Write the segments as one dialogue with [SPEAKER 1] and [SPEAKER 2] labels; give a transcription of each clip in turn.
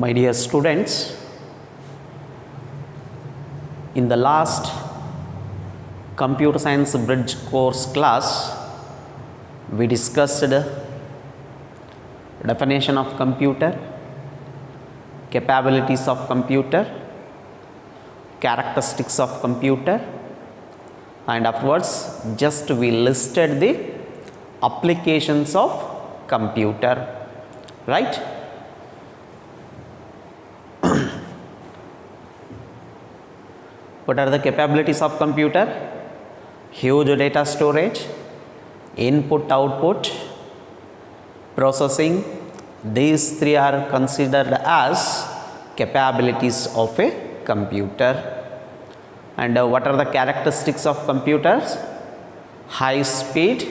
[SPEAKER 1] My dear students, in the last computer science bridge course class, we discussed definition of computer, capabilities of computer, characteristics of computer, and afterwards just we listed the applications of computer, right? What are the capabilities of computer? Huge data storage, input output, processing. These three are considered as capabilities of a computer. And what are the characteristics of computers? High speed,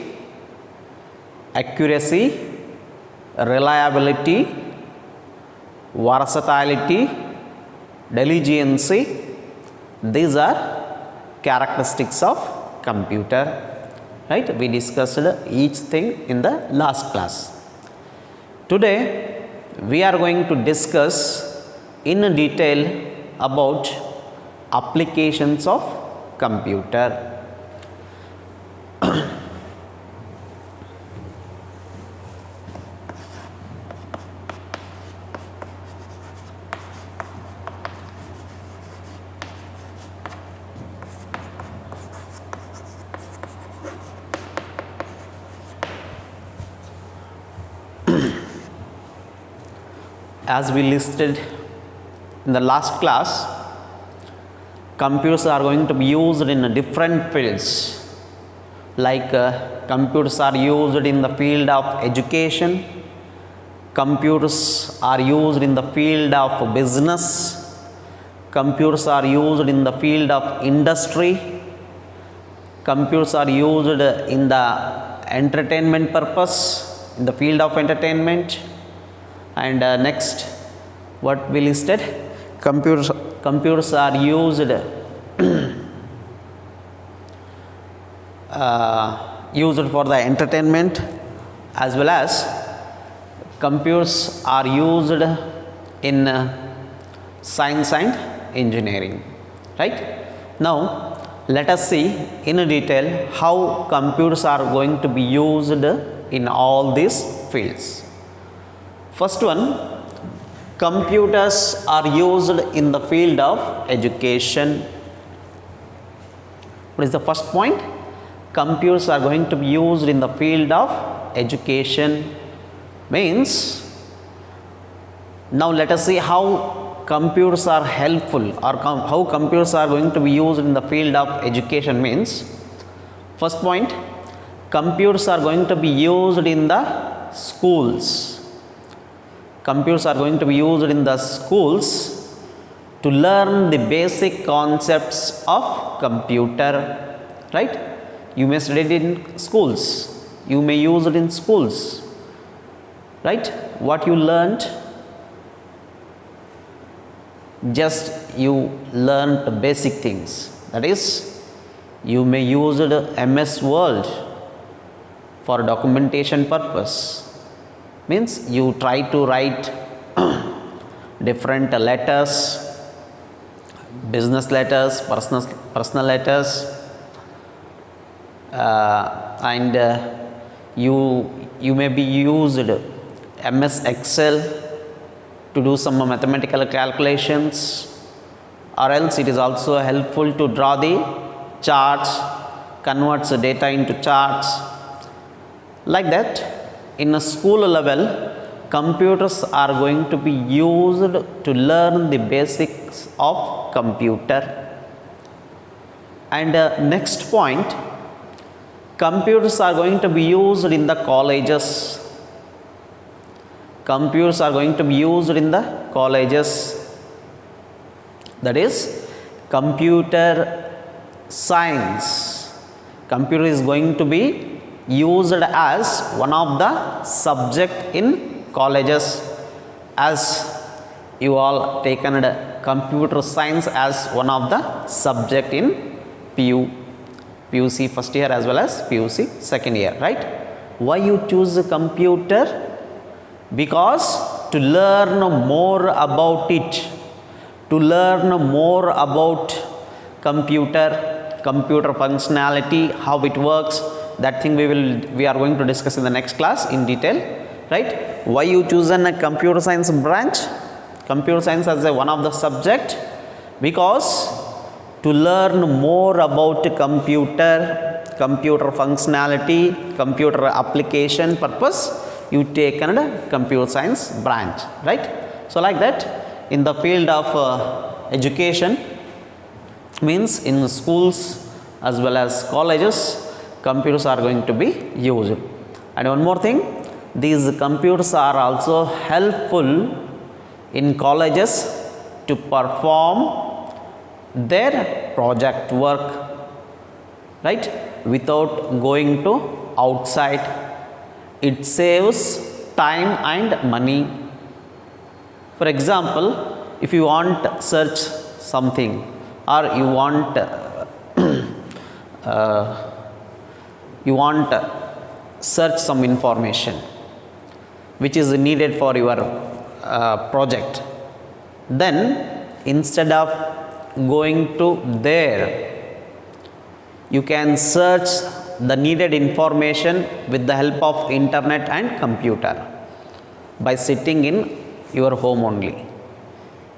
[SPEAKER 1] accuracy, reliability, versatility, diligence. These are characteristics of computer, right? We discussed each thing in the last class. Today we are going to discuss in detail about applications of computer. As we listed in the last class, computers are going to be used in different fields, like computers are used in the field of education, computers are used in the field of business, computers are used in the field of industry, computers are used in the entertainment purpose, in the field of entertainment. And next, what we listed, computers are used used for the entertainment, as well as computers are used in science and engineering, right? Now let us see in detail how computers are going to be used in all these fields. First one, computers are used in the field of education. What is the first point? Computers are going to be used in the field of education. Means, now let us see how computers are helpful, or how computers are going to be used in the field of education. Means, first point, computers are going to be used in the schools. Computers are going to be used in the schools to learn the basic concepts of computer, right? You may study it in schools, you may use it in schools, right? What you learned, just you learned the basic things, that is, you may use it MS Word for documentation purpose. Means you try to write different letters, business letters, personal letters, and you may be used MS Excel to do some mathematical calculations, or else it is also helpful to draw the charts, converts the data into charts, like that. In a school level, computers are going to be used to learn the basics of computer. And next point, computers are going to be used in the colleges. Computers are going to be used in the colleges. That is, computer science. Computer is going to be used as one of the subject in colleges, as you all taken computer science as one of the subject in PUC first year as well as PUC second year, right? Why you choose a computer? Because to learn more about it, to learn more about computer functionality, how it works. That thing we are going to discuss in the next class in detail, right? Why you chosen a computer science branch, computer science as one of the subject? Because to learn more about computer functionality, computer application purpose, you take a computer science branch, right? So like that, in the field of education, means in schools as well as colleges, computers are going to be used. And one more thing, these computers are also helpful in colleges to perform their project work, right, without going to outside. It saves time and money. For example, if you want search something, or you want search some information which is needed for your project, then instead of going to there, you can search the needed information with the help of internet and computer by sitting in your home only.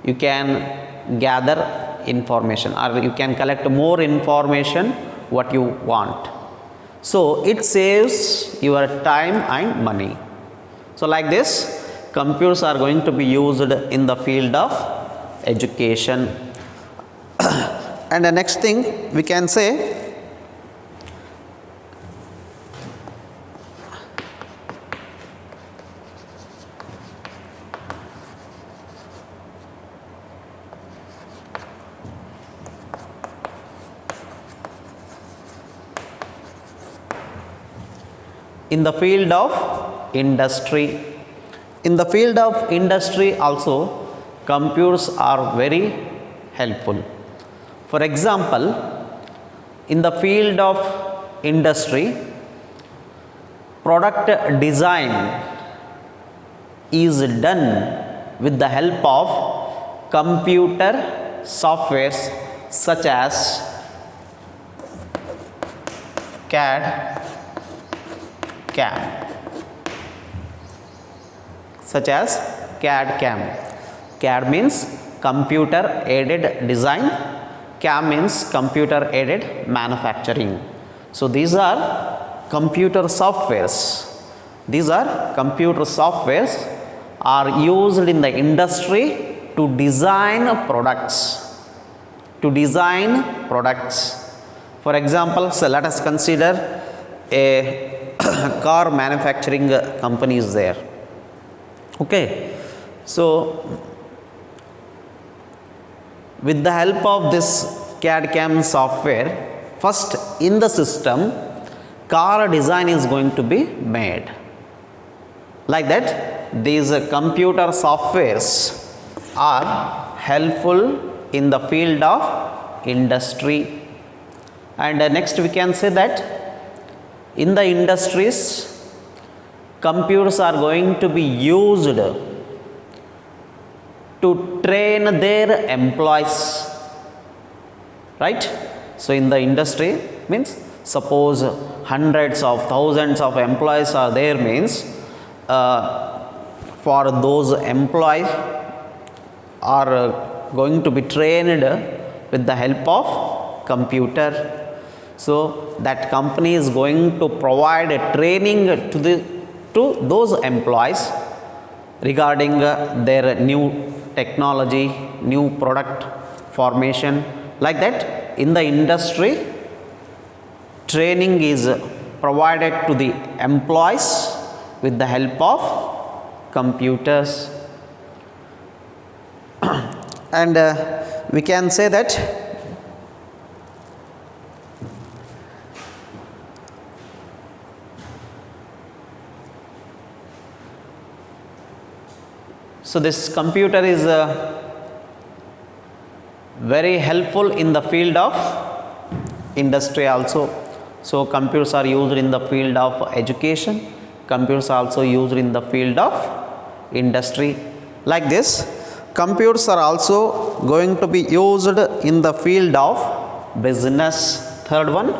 [SPEAKER 1] You can gather information, or you can collect more information what you want. So it saves your time and money. So like this, computers are going to be used in the field of education. And the next thing we can say, in the field of industry. In the field of industry also, computers are very helpful. For example, in the field of industry, product design is done with the help of computer softwares such as CAD, CAM, such as CAD, CAM. CAD means computer aided design, CAM means computer aided manufacturing. So these are computer softwares. These are computer softwares are used in the industry to design products. To design products. For example, so let us consider a car manufacturing company is there. Okay, so with the help of this CAD CAM software, first in the system, car design is going to be made. Like that, these computer softwares are helpful in the field of industry. And next we can say that in the industries, computers are going to be used to train their employees, right? So in the industry means, suppose hundreds of thousands of employees are there, means for those employees are going to be trained with the help of computer. So that company is going to provide a training to those employees regarding their new technology, new product formation. Like that, in the industry, training is provided to the employees with the help of computers. And we can say that so this computer is very helpful in the field of industry also. So computers are used in the field of education, computers are also used in the field of industry. Like this, computers are also going to be used in the field of business. Third one,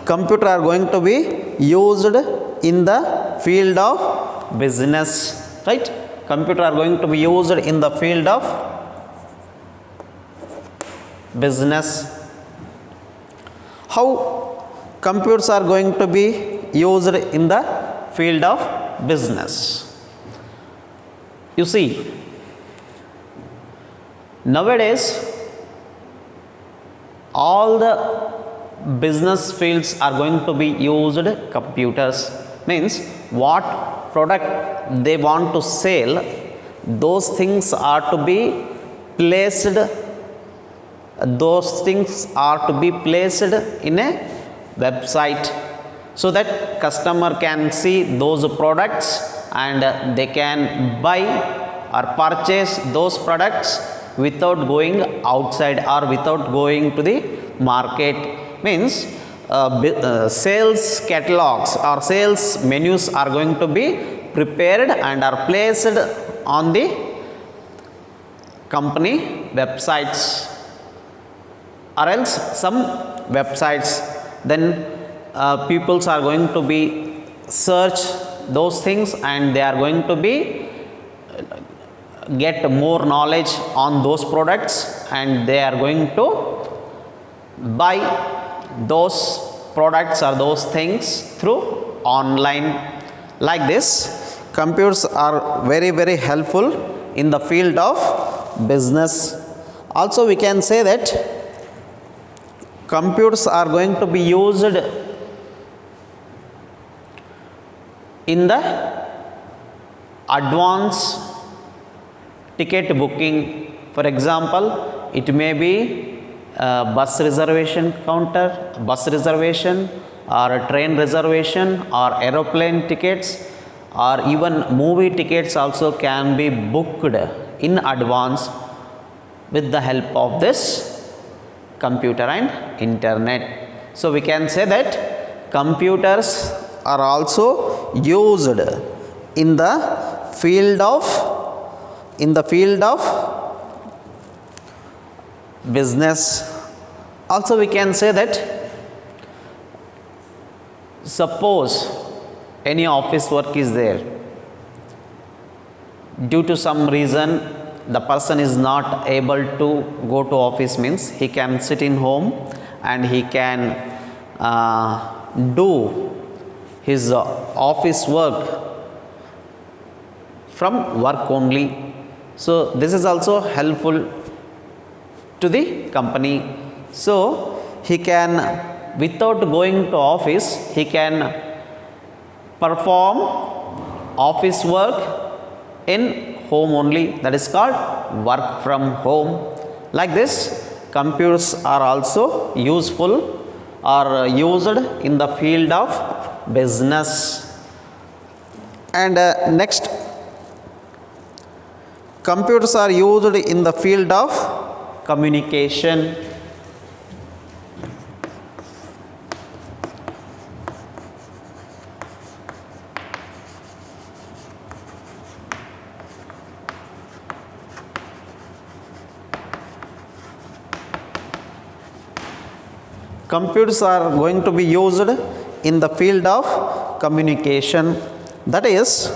[SPEAKER 1] computer are going to be used in the field of business, right? Computer are going to be used in the field of business. How computers are going to be used in the field of business? You see, nowadays all the business fields are going to be used computers. Means what product they want to sell, those things are to be placed in a website, so that customer can see those products and they can buy or purchase those products without going outside or without going to the market. Means sales catalogs or sales menus are going to be prepared and are placed on the company websites or else some websites. Then peoples are going to be search those things and they are going to be get more knowledge on those products and they are going to buy those products or those things through online. Like this, computers are very, very helpful in the field of business. Also, we can say that computers are going to be used in the advance ticket booking. For example, it may be bus reservation counter, bus reservation or train reservation or aeroplane tickets or even movie tickets also can be booked in advance with the help of this computer and internet. So we can say that computers are also used in the field of business. Also we can say that suppose any office work is there, due to some reason the person is not able to go to office, means he can sit in home and he can do his office work from work only. So this is also helpful to the company. So he can, without going to office, he can perform office work in home only. That is called work from home. Like this, computers are also useful or used in the field of business. And next, computers are used in the field of communication. Computers are going to be used in the field of communication. That is,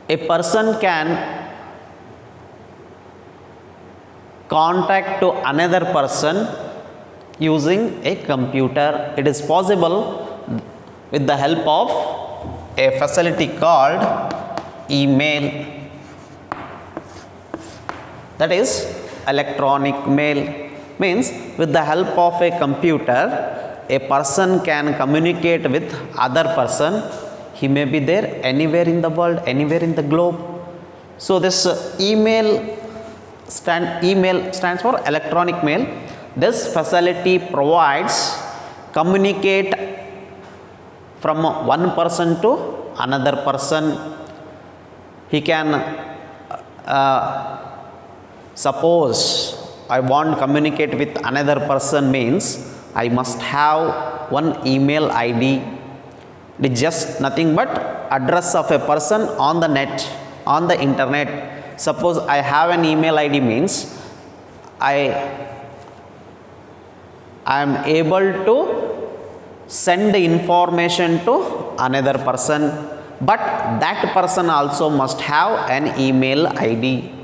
[SPEAKER 1] a person can contact to another person using a computer. It is possible with the help of a facility called email, that is electronic mail. Means with the help of a computer, a person can communicate with other person. He may be there anywhere in the world, anywhere in the globe. So this email stands for electronic mail. This facility provides communicate from one person to another person. He can suppose I want to communicate with another person means I must have one email ID. It is just nothing but address of a person on the net, on the internet. Suppose I have an email ID means I am able to send the information to another person, but that person also must have an email ID.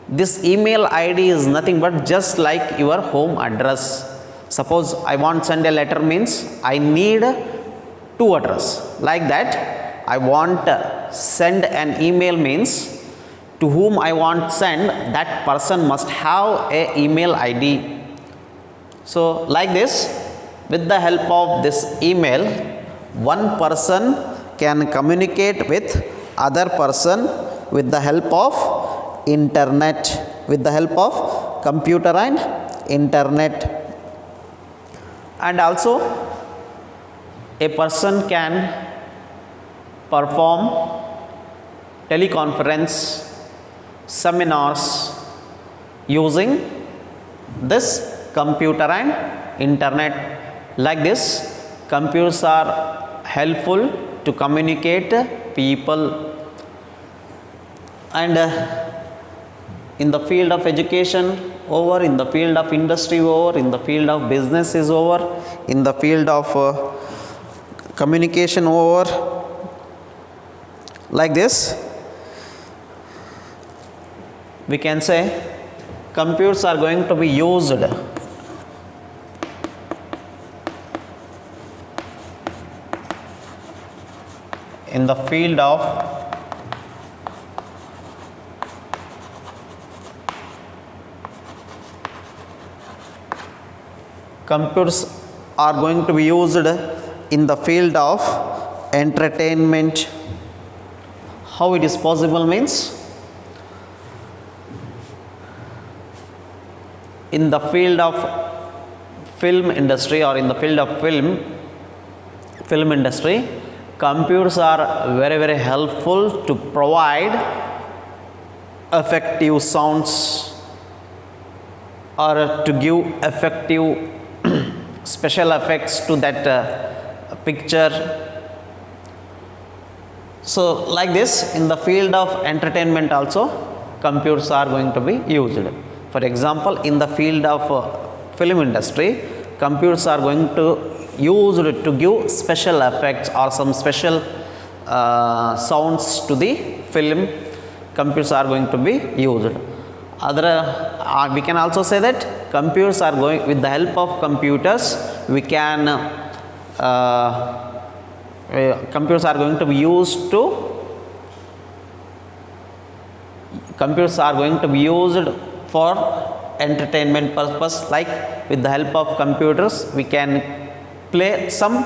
[SPEAKER 1] This email ID is nothing but just like your home address. Suppose I want to send a letter means I need two address. Like that, I want send an email means to whom I want send, that person must have a email ID. So like this, with the help of this email, one person can communicate with other person with the help of internet, with the help of computer and internet. And also a person can perform teleconference, seminars using this computer and internet. Like this, computers are helpful to communicate people. And in the field of education over, in the field of industry over, in the field of business is over, in the field of communication over. Like this, we can say computers are going to be used in the field of computers are going to be used in the field of entertainment. How it is possible means, in the field of film industry or in the field of film industry, computers are very, very helpful to provide effective sounds or to give effective special effects to that picture. So like this, in the field of entertainment also computers are going to be used. For example, in the field of film industry, computers are going to used to give special effects or some special sounds to the film. Computers are going to be used. Other we can also say that computers are going, with the help of computers we can computers are going to be used to computers are going to be used for entertainment purpose. Like with the help of computers we can play some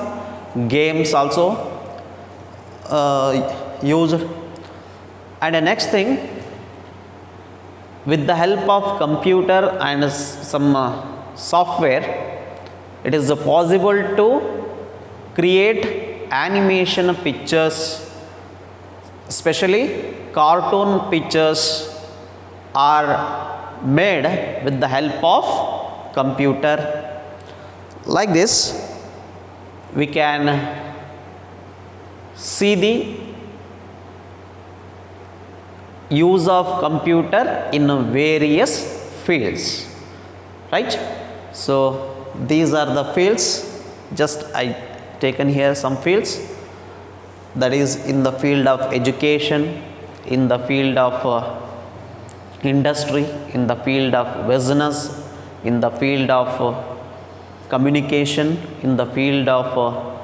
[SPEAKER 1] games also used. And the next thing, with the help of computer and some software, it is possible to create animation pictures, especially cartoon pictures are made with the help of computer. Like this, we can see the use of computer in various fields, right? So these are the fields, just I taken here some fields, that is in the field of education, in the field of industry, in the field of business, in the field of communication, in the field of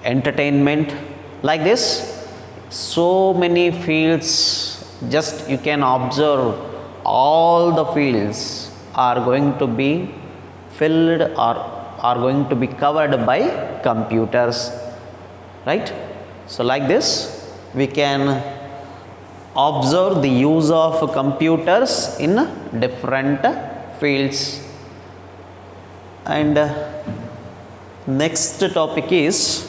[SPEAKER 1] entertainment. Like this, so many fields, just you can observe all the fields are going to be filled or are going to be covered by computers, right? So like this, we can observe the use of computers in different fields. And next topic is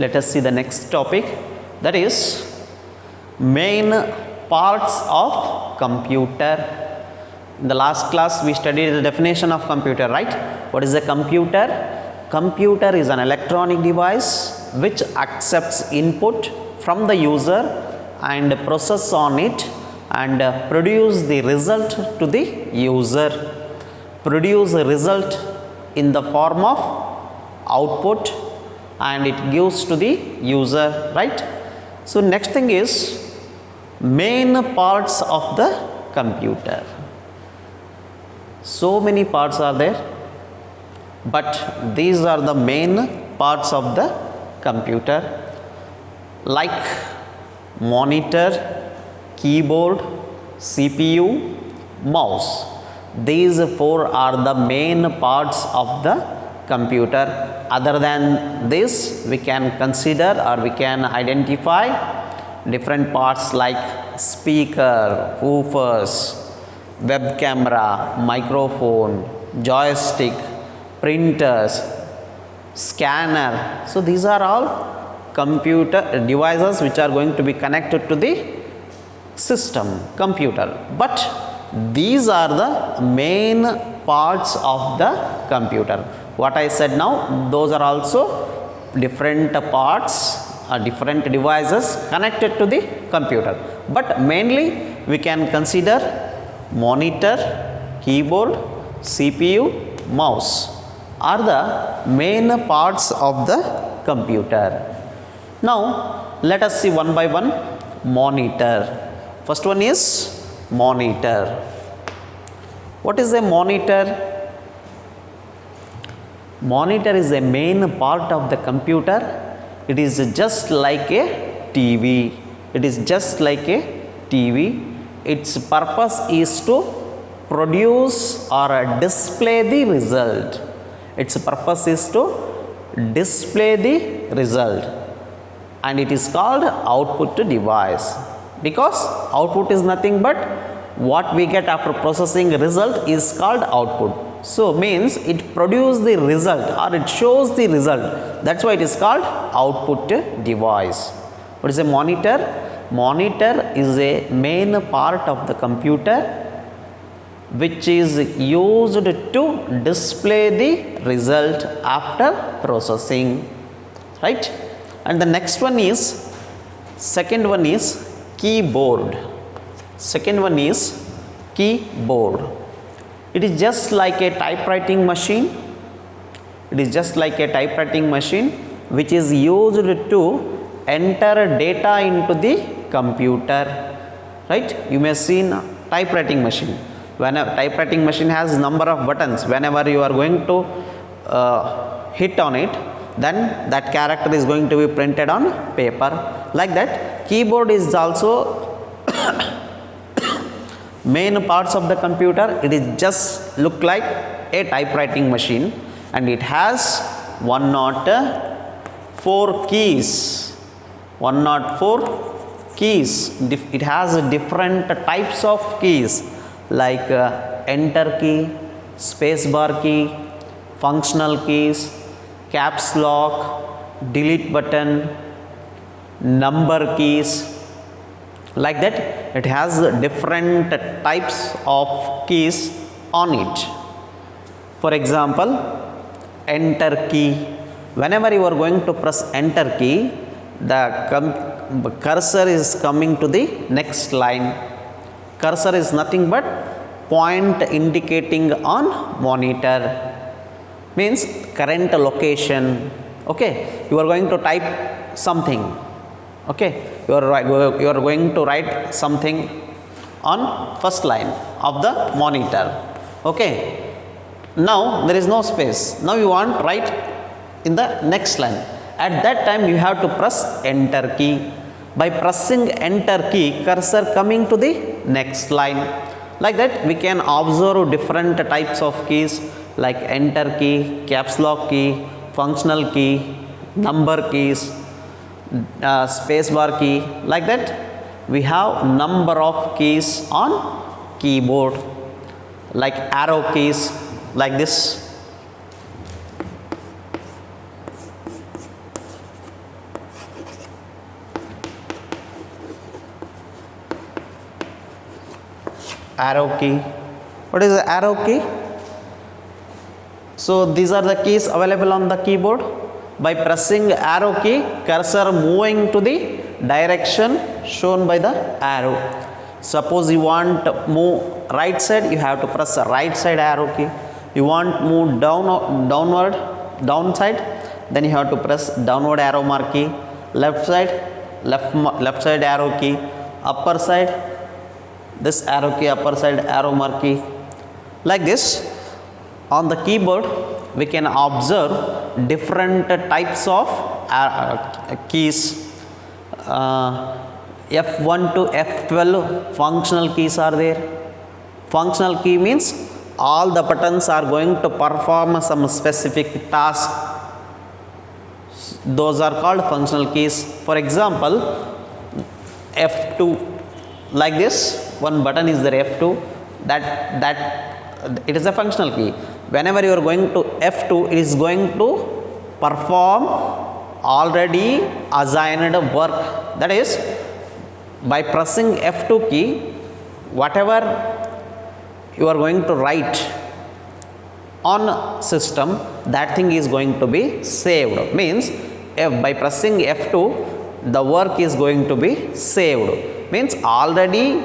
[SPEAKER 1] let us see the next topic, that is main parts of computer. In the last class we studied the definition of computer, right? What is a computer? Computer is an electronic device which accepts input from the user and process on it and produce the result to the user. Produce a result in the form of output and it gives to the user, right? So next thing is main parts of the computer. So many parts are there, but these are the main parts of the computer, like monitor, keyboard, CPU, mouse. These four are the main parts of the computer. Other than this, we can consider or we can identify different parts like speaker, woofers, web camera, microphone, joystick, printers, scanner. So these are all computer devices which are going to be connected to the system, computer. But these are the main parts of the computer. What I said now, those are also different parts or different devices connected to the computer. But mainly we can consider monitor, keyboard, CPU, mouse are the main parts of the computer. Now let us see one by one. Monitor. First one is monitor. What is a monitor? Monitor is a main part of the computer. It is just like a TV. It is just like a TV. Its purpose is to produce or display the result. Its purpose is to display the result, and it is called output device, because output is nothing but what we get after processing result is called output. So means it produces the result or it shows the result. That's why it is called output device. What is a monitor? Monitor is a main part of the computer which is used to display the result after processing, right? And the next one is, second one is keyboard. Second one is keyboard. It is just like a typewriting machine. It is just like a typewriting machine which is used to enter data into the computer, right? You may have seen typewriting machine. When a typewriting machine has number of buttons, whenever you are going to hit on it, then that character is going to be printed on paper. Like that, keyboard is also main parts of the computer. It is just look like a typewriting machine, and it has 104 keys. 104 keys. It has different types of keys like enter key, space bar key, functional keys, caps lock, delete button, number keys, like that it has different types of keys on it. For example, enter key. Whenever you are going to press enter key, the cursor is coming to the next line. Cursor is nothing but point indicating on monitor, means current location. Okay, you are going to type something. Okay, you are going to write something on first line of the monitor. Okay, now there is no space. Now you want to write in the next line. At that time you have to press enter key. By pressing enter key, cursor coming to the next line. Like that we can observe different types of keys like enter key, caps lock key, functional key, number keys, space bar key. Like that we have number of keys on keyboard, like arrow keys, like this. Arrow key. What is the arrow key? So these are the keys available on the keyboard. By pressing arrow key, cursor moving to the direction shown by the arrow. Suppose you want to move right side, you have to press the right side arrow key. You want move downside, then you have to press downward arrow mark key. Left side arrow key. Upper side, this arrow key, upper side arrow mark key. Like this, on the keyboard we can observe different types of keys. F1 to F12 functional keys are there. Functional key means all the buttons are going to perform some specific task. Those are called functional keys. For example, F2, like this, one button is there, F2, that it is a functional key. Whenever you are going to F2, it is going to perform already assigned work. That is, by pressing F2 key, whatever you are going to write on system, that thing is going to be saved. Means by pressing F2, the work is going to be saved. Means already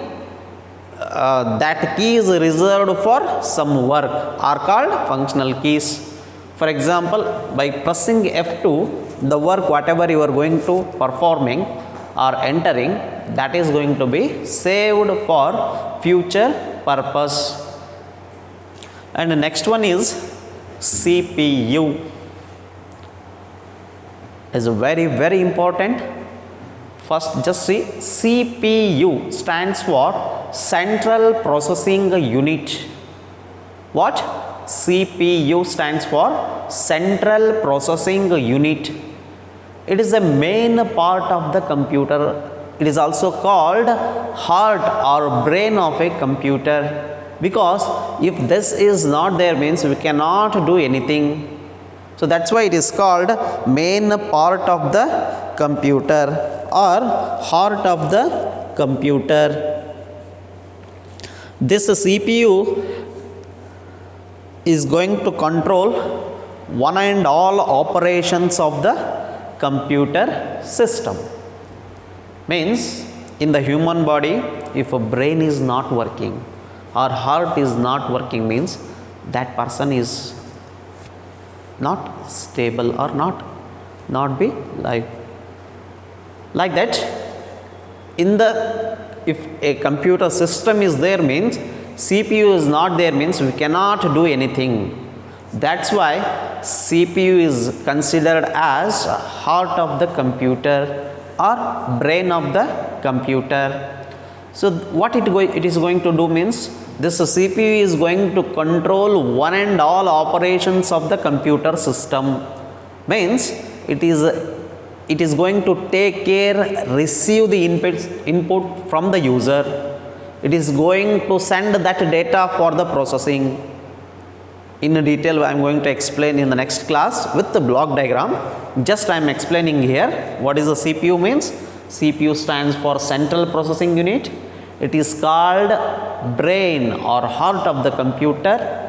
[SPEAKER 1] that key is reserved for some work, are called functional keys. For example, by pressing F2, the work whatever you are going to performing or entering, that is going to be saved for future purpose. And the next one is CPU. Is very, very important. First, just see, CPU stands for Central Processing Unit. What? CPU stands for Central Processing Unit. It is the main part of the computer. It is also called heart or brain of a computer, because if this is not there, means we cannot do anything. So that's why it is called main part of the computer or heart of the computer. This CPU is going to control one and all operations of the computer system. Means in the human body, if a brain is not working or heart is not working, means that person is not stable or not be live. Like that, if a computer system is there, means CPU is not there, means we cannot do anything. That's why CPU is considered as heart of the computer or brain of the computer. So what it is going to do means, this CPU is going to control one and all operations of the computer system. Means it is going to take care, receive the input from the user. It is going to send that data for the processing. In detail I am going to explain in the next class with the block diagram. Just I am explaining here what is the CPU means. CPU stands for central processing unit. It is called brain or heart of the computer.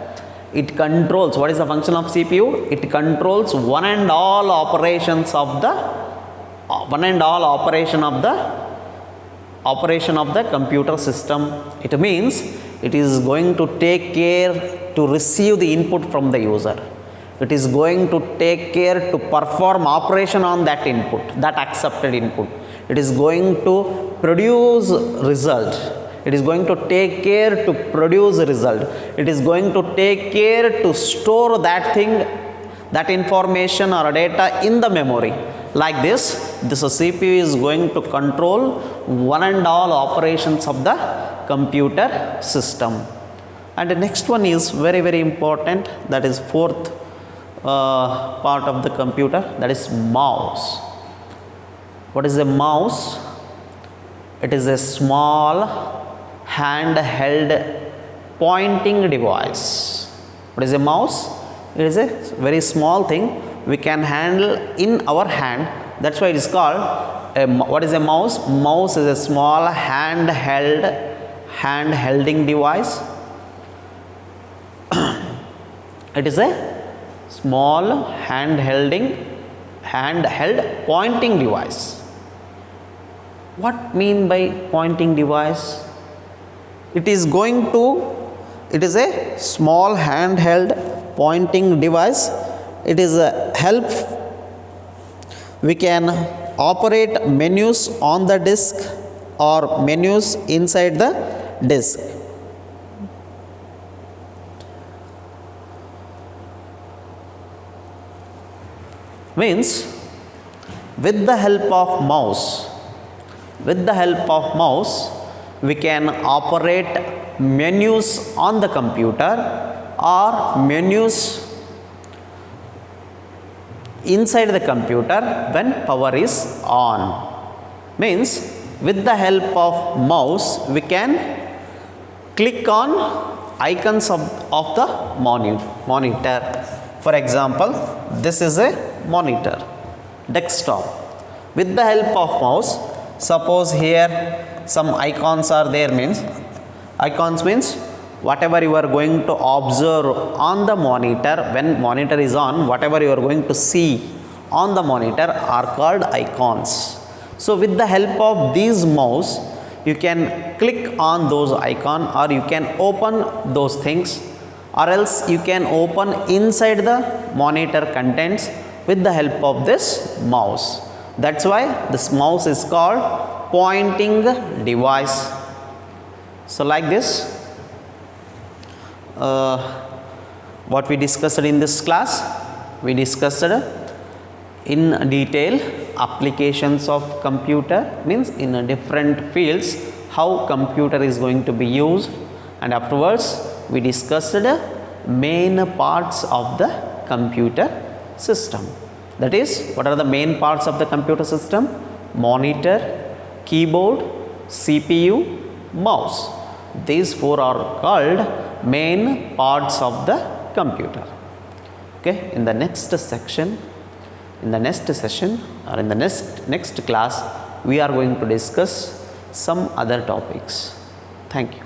[SPEAKER 1] It controls, what is the function of CPU? It controls one and all operations of the computer system. It means it is going to take care to receive the input from the user. It is going to take care to perform operation on that input, that accepted input. It is going to produce result. It is going to take care to produce result. It is going to take care to store that thing, that information or data in the memory. Like this CPU is going to control one and all operations of the computer system. And the next one is very, very important, that is fourth part of the computer, that is mouse. What is a mouse? It is a small handheld pointing device. What is a mouse? It is a very small thing we can handle in our hand. That's why it is called what is a mouse? Mouse is a small handhelding device. It is a small handheld pointing device. What mean by pointing device? It is a small handheld pointing device. It is a help. We can operate menus on the disk or menus inside the disk. Means with the help of mouse, we can operate menus on the computer or menus inside the computer when power is on. Means with the help of mouse we can click on icons of the monitor. For example, this is a monitor, desktop. With the help of mouse, suppose here some icons are there, icons means whatever you are going to observe on the monitor, when monitor is on, whatever you are going to see on the monitor are called icons. So with the help of these mouse, you can click on those icon or you can open those things, or else you can open inside the monitor contents with the help of this mouse. That's why this mouse is called pointing device. So like this, what we discussed in this class, we discussed in detail applications of computer, means in different fields how computer is going to be used, and afterwards we discussed main parts of the computer system. That is, what are the main parts of the computer system? Monitor, keyboard, CPU, mouse. These four are called main parts of the computer. Okay, in the next section, or in the next class, we are going to discuss some other topics. Thank you.